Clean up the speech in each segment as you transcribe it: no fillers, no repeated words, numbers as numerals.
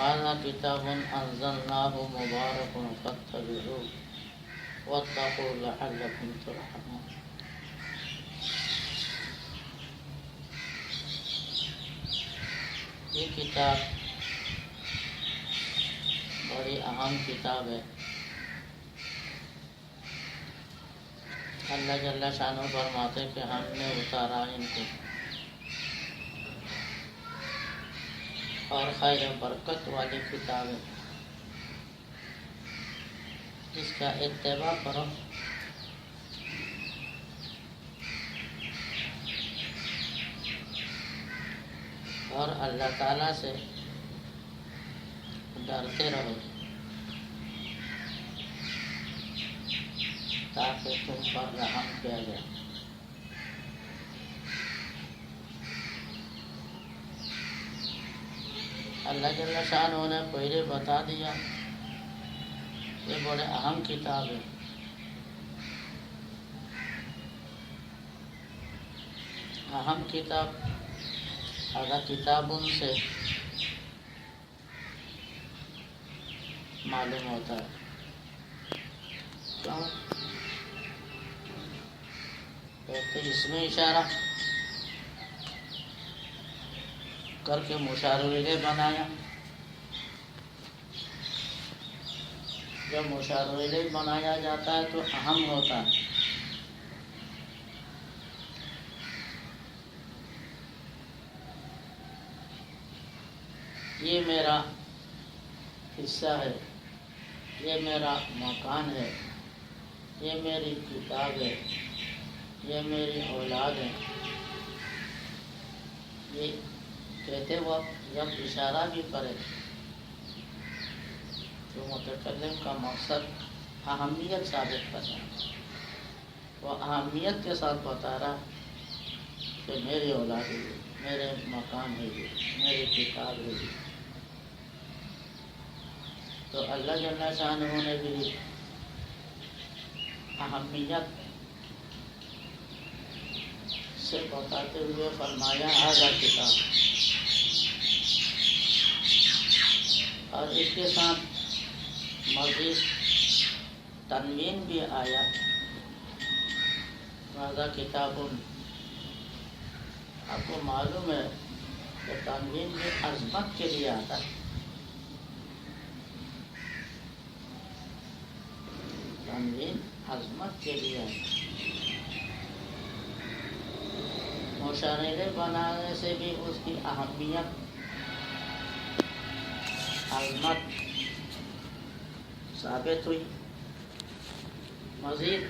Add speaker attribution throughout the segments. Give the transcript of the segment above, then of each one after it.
Speaker 1: هذا كتاب أنزلناه مبارك فاتبعوه واتقوا لعلكم ترحمون. یہ کتاب بڑی اہم کتاب ہے. اللہ جل شانہ فرماتے کہ ہم نے اتارا ان کو اور خیر برکت والی کتاب ہے، اس کا اتباع کرو. اور اللہ تعالیٰ سے ڈرتے رہو تاکہ تم پر رحم کیا جائے. اللہ جل شانہ نے پہلے بتا دیا یہ بڑے اہم کتاب ہے. اہم کتاب اگر کتابوں سے معلوم ہوتا ہے. کیوں؟ ایک تو اس میں اشارہ کر کے مشار الیہ بنایا. جب مشار الیہ بنایا جاتا ہے تو اہم ہوتا ہے. یہ میرا حصہ ہے، یہ میرا مکان ہے، یہ میری کتاب ہے، یہ میری اولاد ہے. یہ کہتے وقت جب اشارہ بھی کرے تو متکلم کا مقصد اہمیت ثابت کرنا. وہ اہمیت کے ساتھ بتا رہا کہ میری اولاد ہے، میرے مکان ہے، میری کتاب ہے. تو اللہ جل شانہ نے بھی اہمیت سے بتاتے ہوئے فرمایا ھذا کتاب، اور اس کے ساتھ مزید تنوین بھی آیا. ھذا کتاب، آپ کو معلوم ہے کہ تنوین بھی عظمت کے لیے آتا ہے. تنوین عظمت کے لیے آتا ہے. مشارے بنانے سے بھی اس کی اہمیت عظمت ثابت ہوئی. مزید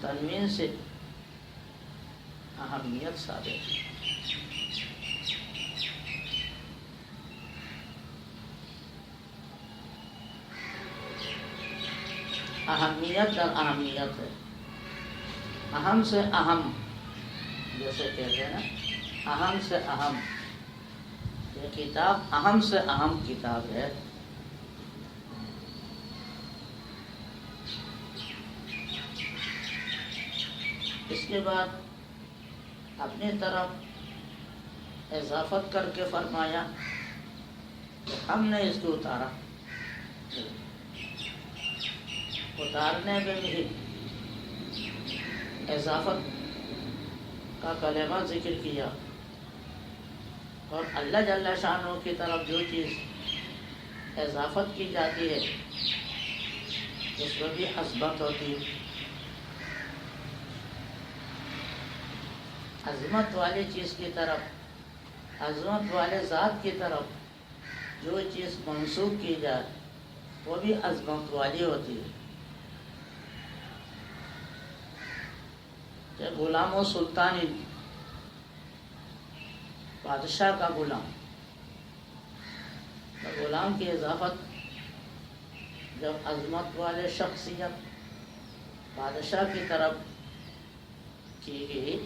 Speaker 1: تنوین سے اہمیت ثابت ہوئی. اہمیت در اہمیت ہے. اہم سے اہم، جیسے کہتے ہیں نا اہم سے اہم. یہ کتاب اہم سے اہم کتاب ہے. اس کے بعد اپنی طرف اضافت کر کے فرمایا کہ ہم نے اس کو اتارا. اتارنے میں بھی اضافت کا کلمہ ذکر کیا. اور اللہ جل شانہ کی طرف جو چیز اضافت کی جاتی ہے اس میں بھی عظمت ہوتی ہے. عظمت والی چیز کی طرف، عظمت والے ذات کی طرف جو چیز منسوب کی جائے وہ بھی عظمت والی ہوتی ہے. کہ غلام و سلطانی، بادشاہ کا غلام، تو غلام کی اضافت جب عظمت والے شخصیت بادشاہ کی طرف کی گئی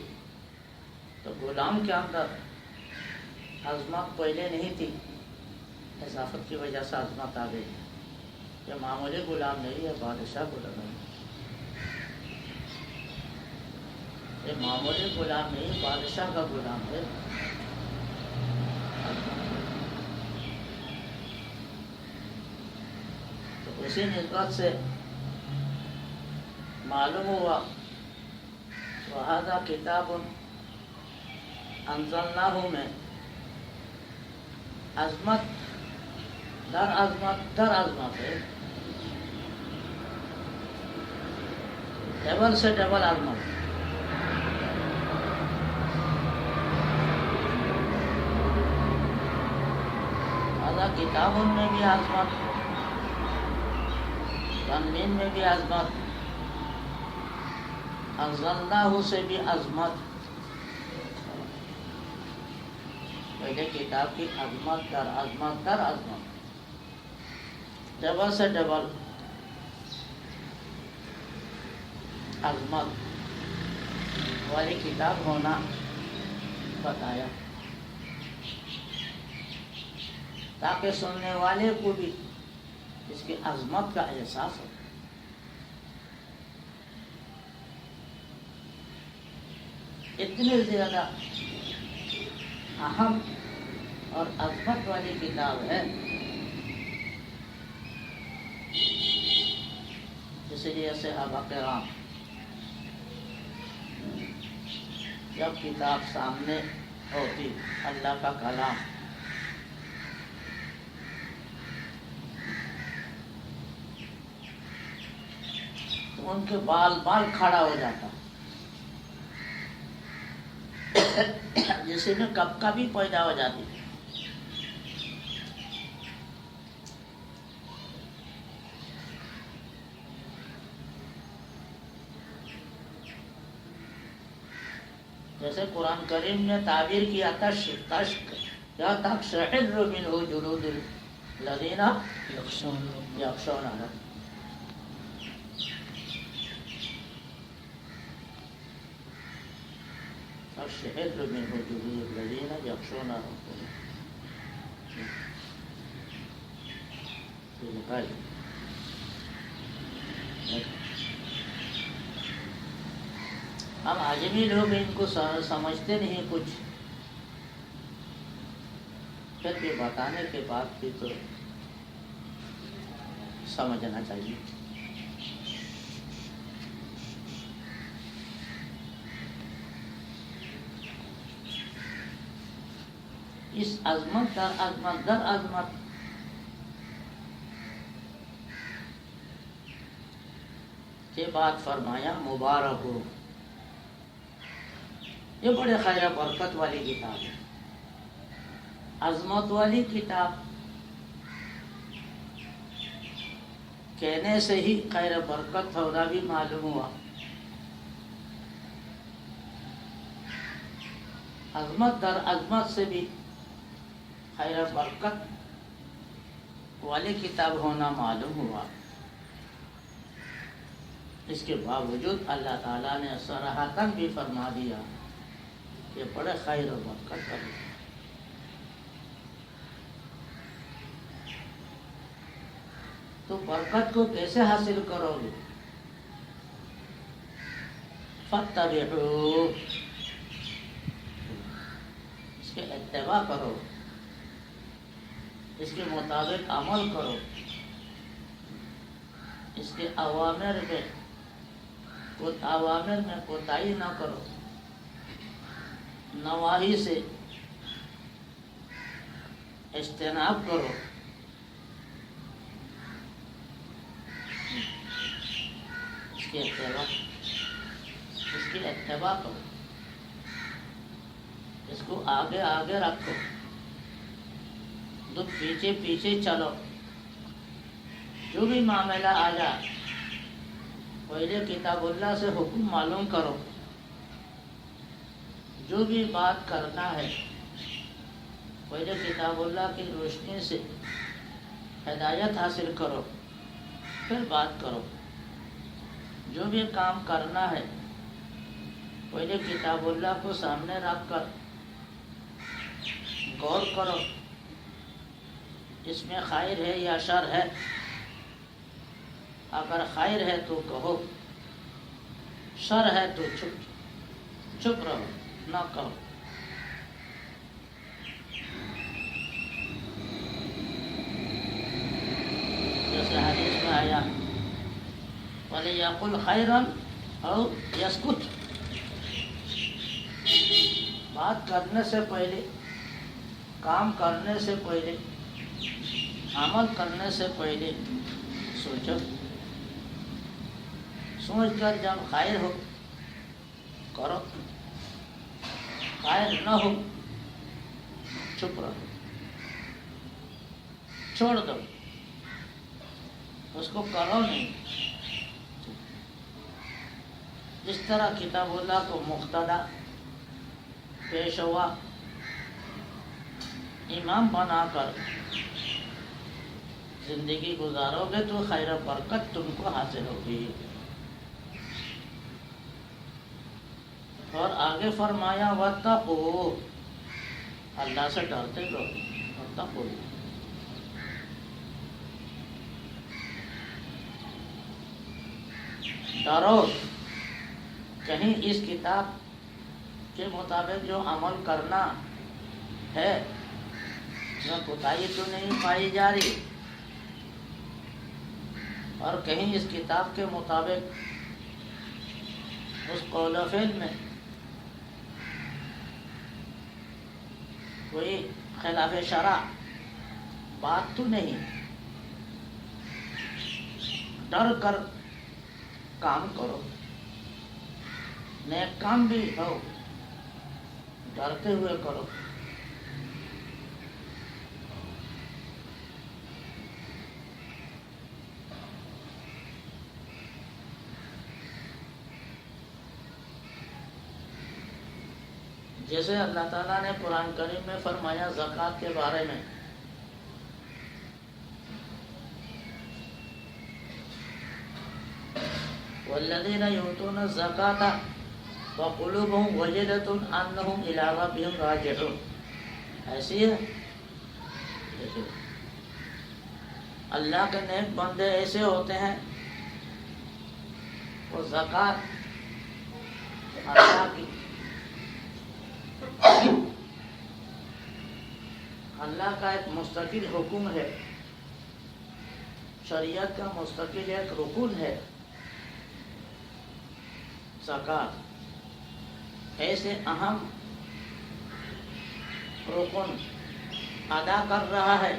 Speaker 1: تو غلام کے اندر عظمت پہلے نہیں تھی، اضافت کی وجہ سے عظمت آ گئی. یہ معمولی غلام نہیں ہے، بادشاہ غلام ہے. یہ معمولی غلام نہیں، بادشاہ کا غلام ہے. اسی نسبت سے معلوم ہوا وَهَذَا کتاب انزلناہ میں عظمت در عظمت ہے، ڈبل سے ڈبل عظمت. هذا کتاب میں بھی عظمت، تنوین میں بھی عظمت، انزلناہ سے بھی عظمت. پہلے کتاب کی عظمت در عظمت، ڈبل سے ڈبل عظمت والی کتاب ہونا بتایا، تاکہ سننے والے کو بھی اس کی عظمت کا احساس ہو. اتنی زیادہ اہم اور عظمت والی کتاب ہے، اس لیے صحابہ کرام جب کتاب سامنے ہوتی اللہ کا کلام تو ان کے بال کھڑا ہو جاتا، جیسے میں کب کا بھی پیدا ہو جاتی. جیسے قرآن کریم نے تعبیر کیا تشک یا تقشعر منہ جلود الذین یخشون ربهم. تقشعر منہ جلود الذین یخشون ربهم. ہم عجمی لوگ ان کو سمجھتے نہیں کچھ، پھر بھی بتانے کے بعد بھی تو سمجھنا چاہیے. اس عظمت در عظمت کے بعد فرمایا مبارک ہو، یہ بڑے خیر برکت والی کتاب ہے، عظمت والی کتاب. کہنے سے ہی خیر برکت ہونا بھی معلوم ہوا. عظمت در عظمت سے بھی خیر برکت والی کتاب ہونا معلوم ہوا. اس کے باوجود اللہ تعالیٰ نے صراحتاً بھی فرما دیا کہ بڑے خیر و برکت والی. تو برکت کو کیسے حاصل کرو گے؟ فاتبعوا، اس کے اتباع کرو، اس کے مطابق عمل کرو، اس کے اوامر میں کوتاہی نہ کرو، نواہی سے اجتناب کرو. اس کی اتباع کرو، اس کو آگے آگے رکھو، تو پیچھے پیچھے چلو. جو بھی معاملہ آ جائے پہلے کتاب اللہ سے حکم معلوم کرو، جو بھی بات کرنا ہے پہلے کتاب اللہ کی روشنی سے ہدایت حاصل کرو، پھر بات کرو. جو بھی کام کرنا ہے پہلے کتاب اللہ کو سامنے رکھ کر غور کرو، اس میں خیر ہے یا شر ہے. اگر خیر ہے تو کہو، شر ہے تو چپ رہو، نہ کہو. جیسے حدیث میں فلیقل خیرا او یسکت. بات کرنے سے پہلے، کام کرنے سے پہلے، عمل کرنے سے پہلے سوچو. سوچ کر جب خیر ہو کرو، خیر نہ ہو چپ رہو، چھوڑ دو، اس کو کرو نہیں. اس طرح کتاب اللہ کو مقتدا، پیشوا، امام بنا کر زندگی گزارو گے تو خیر و برکت تم کو حاصل ہوگی. اور آگے فرمایا واتقوا، اللہ سے ڈرتے رہو. واتقوا، ڈرو. کہیں اس کتاب کے مطابق جو عمل کرنا ہے اس میں کوتاہی تو نہیں پائی جا رہی، اور کہیں اس کتاب کے مطابق اس قول و فعل میں کوئی خلاف شرع بات تو نہیں. ڈر کر کام کرو، نیک کام بھی ہو ڈرتے ہوئے کرو. جیسے اللہ تعالیٰ نے قرآن کریم میں فرمایا زکوٰۃ کے بارے میں، والذین یؤتون الزکاۃ وقلوبهم وجلۃ انہم الی ربہم راجعون. ایسی ہے. دیکھیے اللہ کے نیک بندے ایسے ہوتے ہیں وہ زکوٰۃ اللہ کی، اللہ کا ایک مستقل حکم ہے، شریعت کا مستقل ایک رکن ہے زکوٰۃ. ایسے اہم رکن ادا کر رہا ہے.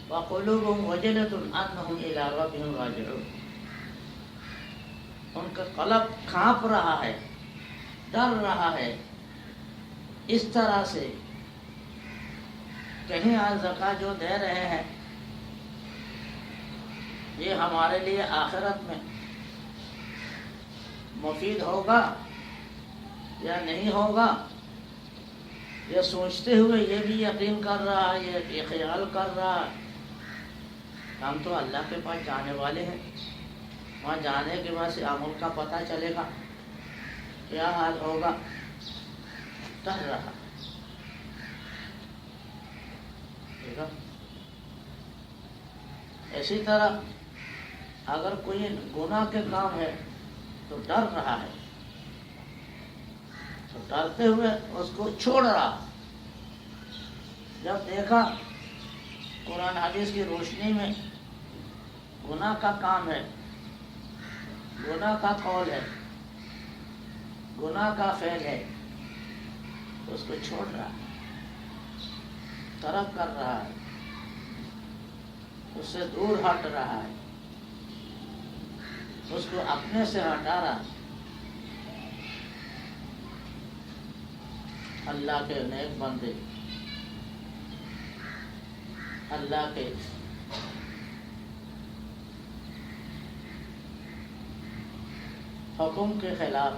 Speaker 1: وقلوبهم وجلۃ انہم الی ربہم راجعون. ان کا قلب کانپ رہا ہے، ڈر رہا ہے اس طرح سے کہیں آج زکوٰۃ جو دے رہے ہیں یہ ہمارے لیے آخرت میں مفید ہوگا یا نہیں ہوگا، یہ سوچتے ہوئے یہ بھی یقین کر رہا ہے، یہ خیال کر رہا ہے ہم تو اللہ کے پاس جانے والے ہیں، وہاں جانے کے بعد سے عمل کا پتہ چلے گا کیا حال ہوگا. ڈر رہا. اسی طرح اگر کوئی گناہ کے کام ہے تو ڈر رہا ہے، تو ڈرتے ہوئے اس کو چھوڑ رہا. جب دیکھا قرآن حدیث کی روشنی میں گناہ کا کام ہے، گناہ کا قول ہے، گناہ کا فعل ہے، تو اس کو چھوڑ رہا ہے، ترک کر رہا ہے، اس سے دور ہٹ رہا ہے، اس کو اپنے سے ہٹا رہا. اللہ کے نیک بندے اللہ کے حکم کے خلاف،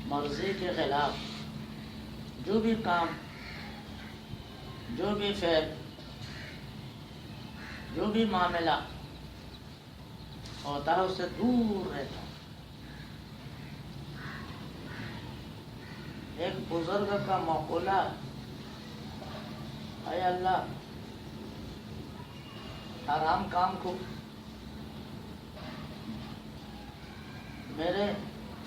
Speaker 1: مرضی کے خلاف جو بھی کام، جو بھی فعل، جو بھی معاملہ ہوتا ہے اس سے دور رہتا. ایک بزرگ کا مقولہ، اے اللہ حرام کام کو میرے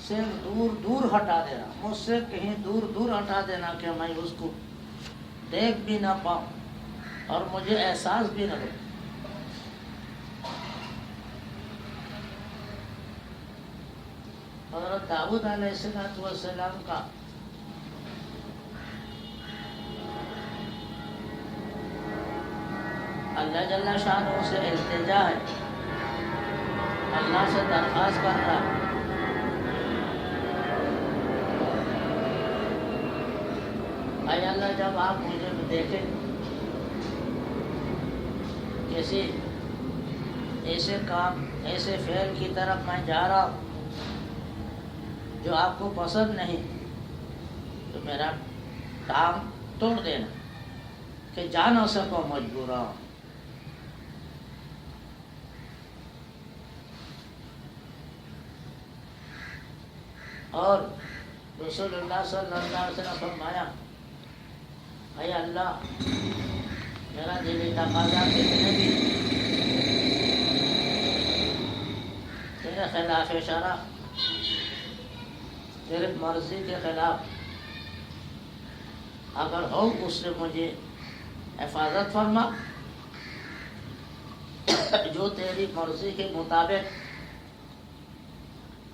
Speaker 1: سے دور دور ہٹا دینا، مجھ سے کہیں دور دور ہٹا دینا کہ میں اس کو دیکھ بھی نہ پاؤں اور مجھے احساس بھی نہ ہو. حضرت داؤد علیہ السلام کا اللہ جل شانہ سے التجا ہے، اللہ سے درخواست کر رہا ہے، اے اللہ جب آپ مجھے دیکھیں کسی ایسے کام ایسے فعل کی طرف میں جا رہا ہوں جو آپ کو پسند نہیں، تو میرا ٹانگ توڑ دینا کہ جا نہ سکو مجبور ہوں۔ اور رسول اللہ صلی اللہ علیہ وسلم فرمایا، اے اللہ میرا دلی تقاضا کتنے بھی تیرے خلاف شرع، تیرے مرضی کے خلاف اگر ہو اس سے مجھے حفاظت فرما، جو تیری مرضی کے مطابق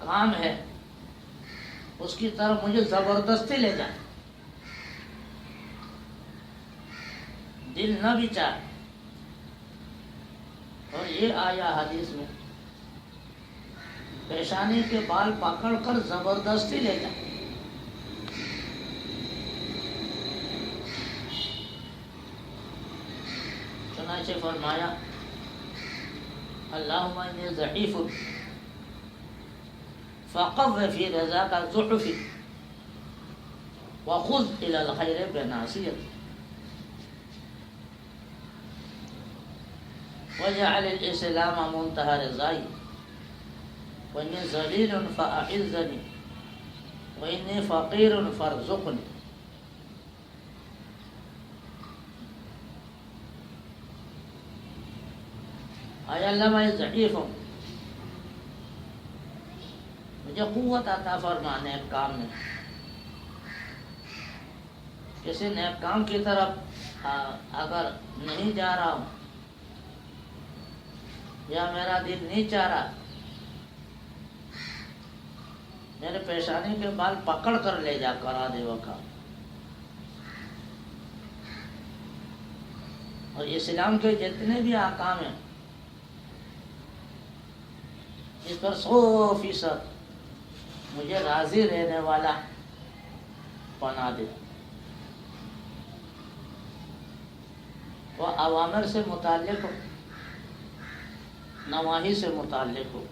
Speaker 1: کام ہے اس کی طرف مجھے زبردستی لے جائے، دل نہ بھی چاہے۔ اور یہ آیا حدیث میں پیشانی کے بال پکڑ کر زبردستی لے جائے۔ چنانچہ فرمایا، اللہم انی ضعیف فقو فی رضاک ضعفی وخذ الی الخیر بناصیتی وجعل الاسلام منتہى رضائی وانی ذلیل فاعزنی وانی فقیر فارزقنی۔ اے اللہ میں ضعیف ہوں، مجھے قوت عطا فرما نیک کام میں، کسی نیک کام کی طرف اگر نہیں جا رہا ہوں یا میرا دل نہیں چاہ رہا، میرے پیشانی کے بال پکڑ کر لے جا کرا دے وہ کام۔ اور اسلام کے جتنے بھی احکام ہیں اس پر 100% مجھے راضی رہنے والا بنا دے۔ وہ اوامر سے متعلق ہو، نواہی سے متعلق ہو۔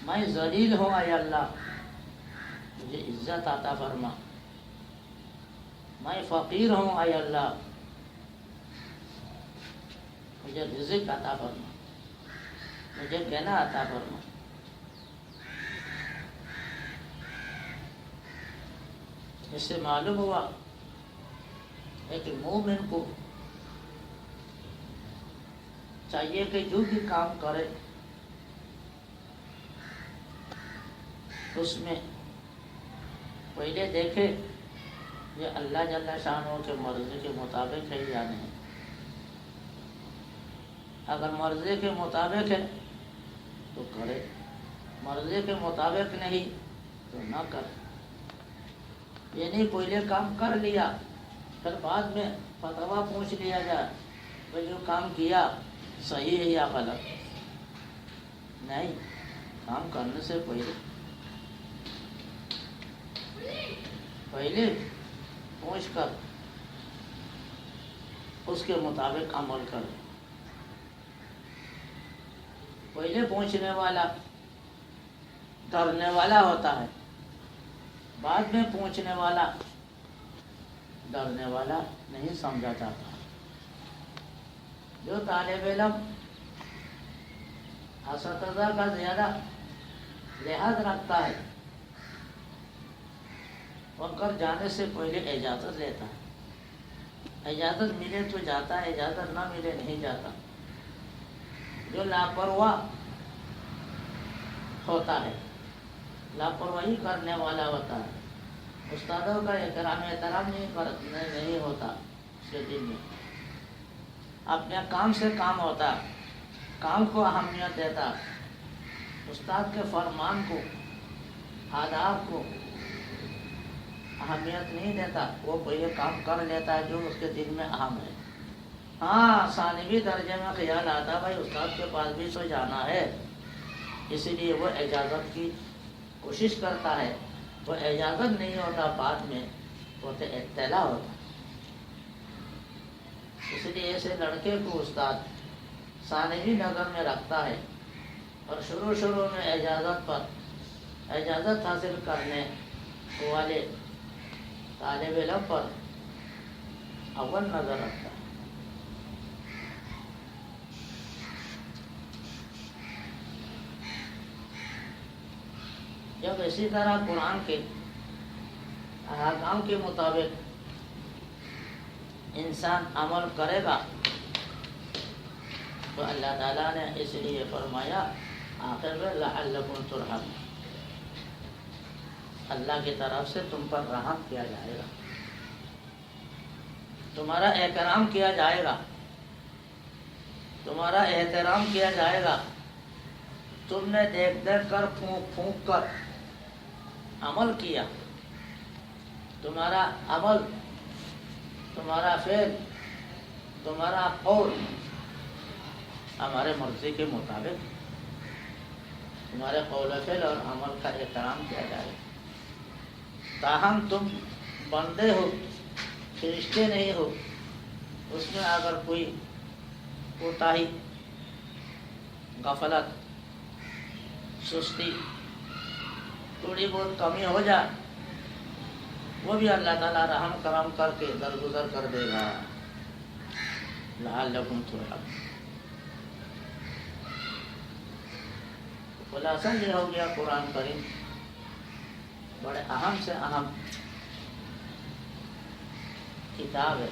Speaker 1: میں ذلیل ہوں اے اللہ، مجھے عزت عطا فرما۔ میں فقیر ہوں اے اللہ، مجھے رزق عطا فرما، مجھے غنا عطا فرما۔ اس سے معلوم ہوا کہ مومن کو چاہیے کہ جو بھی کام کرے اس میں پہلے دیکھے یہ اللہ جل شانہ کے مرضی کے مطابق ہے یا نہیں۔ اگر مرضی کے مطابق ہے تو کرے، مرضی کے مطابق نہیں تو نہ کرے۔ یہ نہیں پہلے کام کر لیا پھر بعد میں فتویٰ پوچھ لیا جائے وہ جو کام کیا صحیح ہے یا غلط۔ نہیں، کام کرنے سے پہلے پوچھ کر اس کے مطابق عمل کرے۔ پہلے پوچھنے والا ڈرنے والا ہوتا ہے، بعد میں پوچھنے والا ڈرنے والا نہیں سمجھا جاتا۔ جو طالب علم اساتذہ کا زیادہ لحاظ رکھتا ہے وہ گھر جانے سے پہلے اجازت لیتا ہے، اجازت ملے تو جاتا ہے، اجازت نہ ملے نہیں جاتا۔ جو لاپرواہ ہوتا ہے، لاپرواہی کرنے والا ہوتا ہے، استادوں کا احترام نہیں ہوتا اس کے دل میں، اپنے کام سے کام ہوتا، کام کو اہمیت دیتا، استاد کے فرمان کو، آداب کو اہمیت نہیں دیتا، وہ کوئی کام کر لیتا ہے جو اس کے دل میں اہم ہے۔ ہاں ثانوی درجے میں خیال آتا بھائی استاد کے پاس بھی تو جانا ہے، اسی لیے وہ اجازت کی کوشش کرتا ہے، وہ اجازت نہیں ہوتا، بعد میں وہ تو اطلاع ہوتا۔ اس لیے ایسے لڑکے کو استاد ثانوی نظر میں رکھتا ہے اور شروع میں اجازت حاصل کرنے والے طالب علم پر اول نظر رکھتا ہے۔ جب اسی طرح قرآن کے احکام کے مطابق انسان عمل کرے گا تو اللہ تعالیٰ نے اس لیے فرمایا آخر میں لعلکم ترحمون، اللہ کی طرف سے تم پر رحم کیا جائے گا، تمہارا احترام کیا جائے گا، تمہارا احترام کیا جائے گا۔ تم نے دیکھ کر پھونک کر عمل کیا، تمہارا عمل، تمہارا فعل، تمہارا قول ہمارے مرضی کے مطابق، تمہارے قول و فعل اور عمل کا احترام کیا جائے۔ تاہم تم بندے ہو، فرشتے نہیں ہو، اس میں اگر کوئی کوتاہی، غفلت، سستی، تھوڑی بہت کمی ہو جائے، وہ بھی اللہ تعالیٰ رحم کرم کر کے درگزر کر دے گا۔ لعلکم ترحمون۔ خلاصہ یہ ہو گیا قرآن کریم بڑے اہم سے اہم کتاب ہے،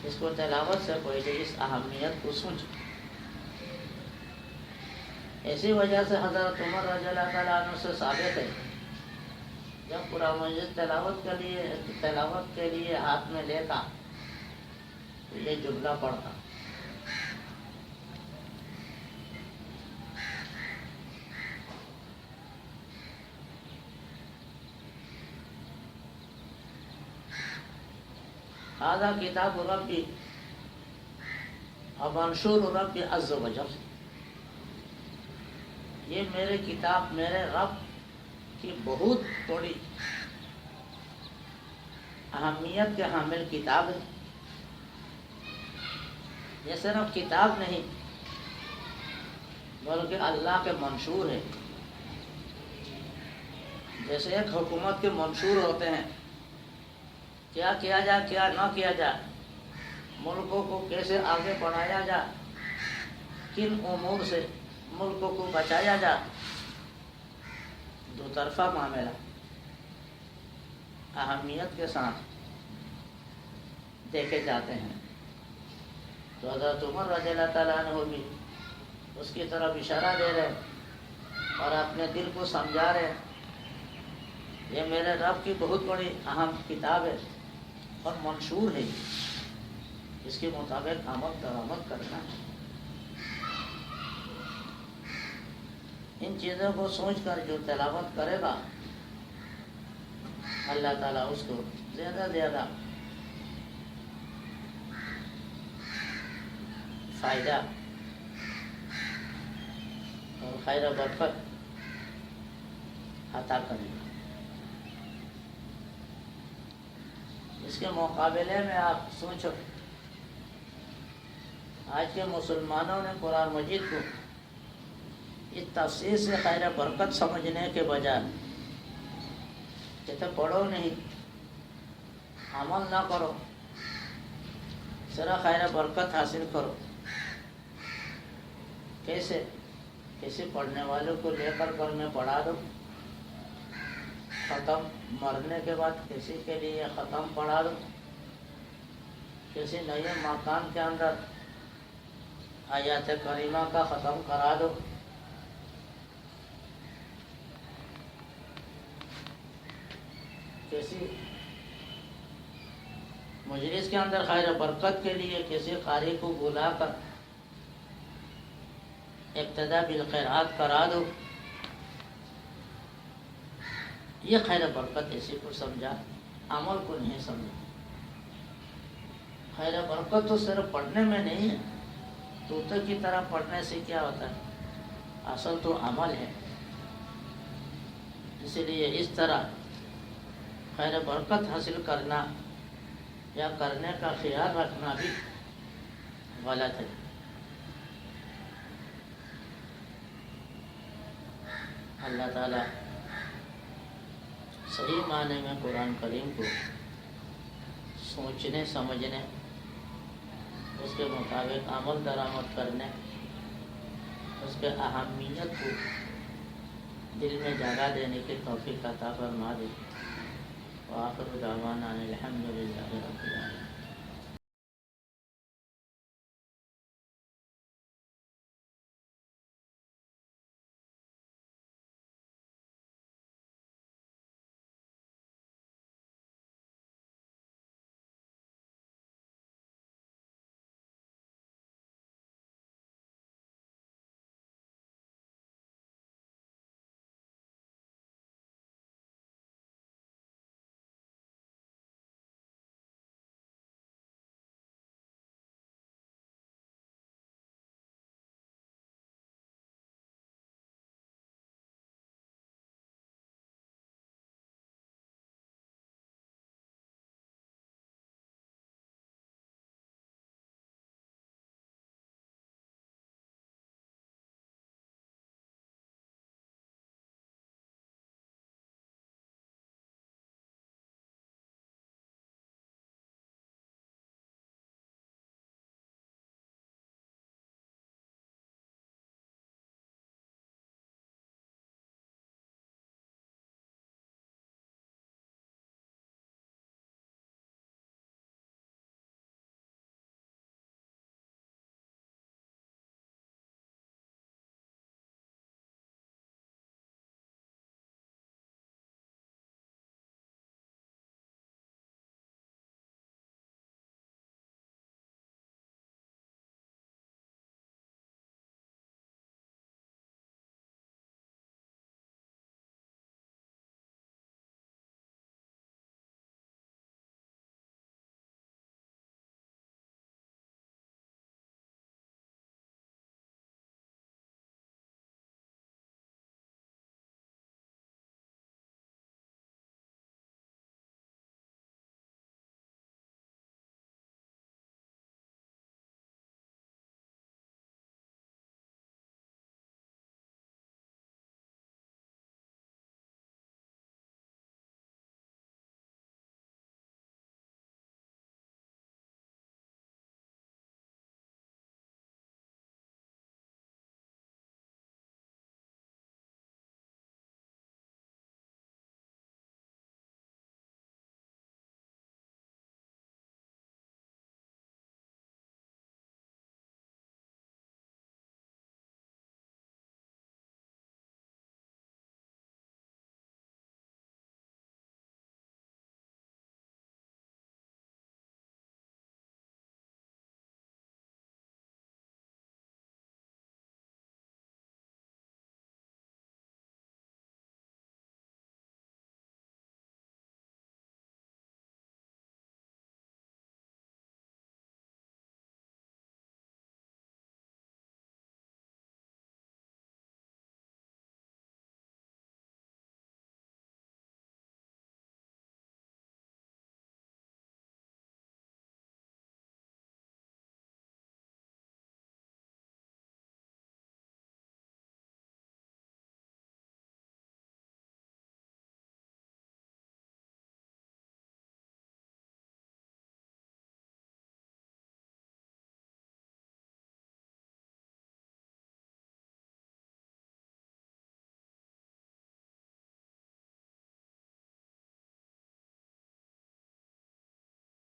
Speaker 1: اس کو تلاوت سے پہلے اس اہمیت کو سمجھ۔ اسی وجہ سے حضرت عمر رضی اللہ تعالیٰ عنہ سے ثابت ہے جب قرآن مجید تلاوت کے لیے ہاتھ میں لیتا تو یہ جملہ پڑھتا، ھذا کتاب ربی ومنشور ربی عز وجل، یہ میرے کتاب میرے رب کی بہت بڑی اہمیت کے حامل کتاب ہے۔ یہ صرف کتاب نہیں بلکہ اللہ کے منشور ہے۔ جیسے ایک حکومت کے منشور ہوتے ہیں، کیا کیا جائے کیا نہ کیا جائے، ملکوں کو کیسے آگے بڑھایا جائے، کن امور سے ملکوں کو بچایا جائے، دو طرفہ معاملہ اہمیت کے ساتھ دیکھے جاتے ہیں۔ تو حضرت عمر رضی اللہ تعالیٰ عنہ بھی اس کی طرف اشارہ دے رہے اور اپنے دل کو سمجھا رہے، یہ میرے رب کی بہت بڑی اہم کتاب ہے اور منشور ہے، اس کے مطابق عمل درآمد کرنا ہے۔ ان چیزوں کو سوچ کر جو تلاوت کرے گا اللہ تعالیٰ اس کو زیادہ زیادہ فائدہ اور خیر و برکت عطا کرے گا۔ اس کے مقابلے میں آپ سوچو، آج کے مسلمانوں نے قرآن مجید کو اس تفسیر سے خیر برکت سمجھنے کے بجائے کہتے پڑھو نہیں، عمل نہ کرو، صرف خیر برکت حاصل کرو۔ کیسے؟ کسی پڑھنے والوں کو لے کر میں پڑھا دو، ختم، مرنے کے بعد کسی کے لیے ختم پڑھا دو، کسی نئے مکان کے اندر آیات کریمہ کا ختم کرا دو، کسی مجلس کے اندر خیر برکت کے لیے کسی قاری کو بلا کر ابتدا بالخیرات کرا دو. یہ خیر برکت اسی کو سمجھا، عمل کو نہیں سمجھا. خیر برکت تو صرف پڑھنے میں نہیں ہے. طوطے کی طرح پڑھنے سے کیا ہوتا ہے؟ اصل تو عمل ہے. اسی لیے اس طرح خیر برکت حاصل کرنا یا کرنے کا خیال رکھنا بھی غلط ہے. اللہ تعالیٰ صحیح معنی میں قرآن کریم کو سوچنے سمجھنے، اس کے مطابق عمل درآمد کرنے، اس کے اہمیت کو دل میں جگہ دینے کی توفیق عطا فرما دے. وآخر دعوانا الحمد للہ رب العالمین.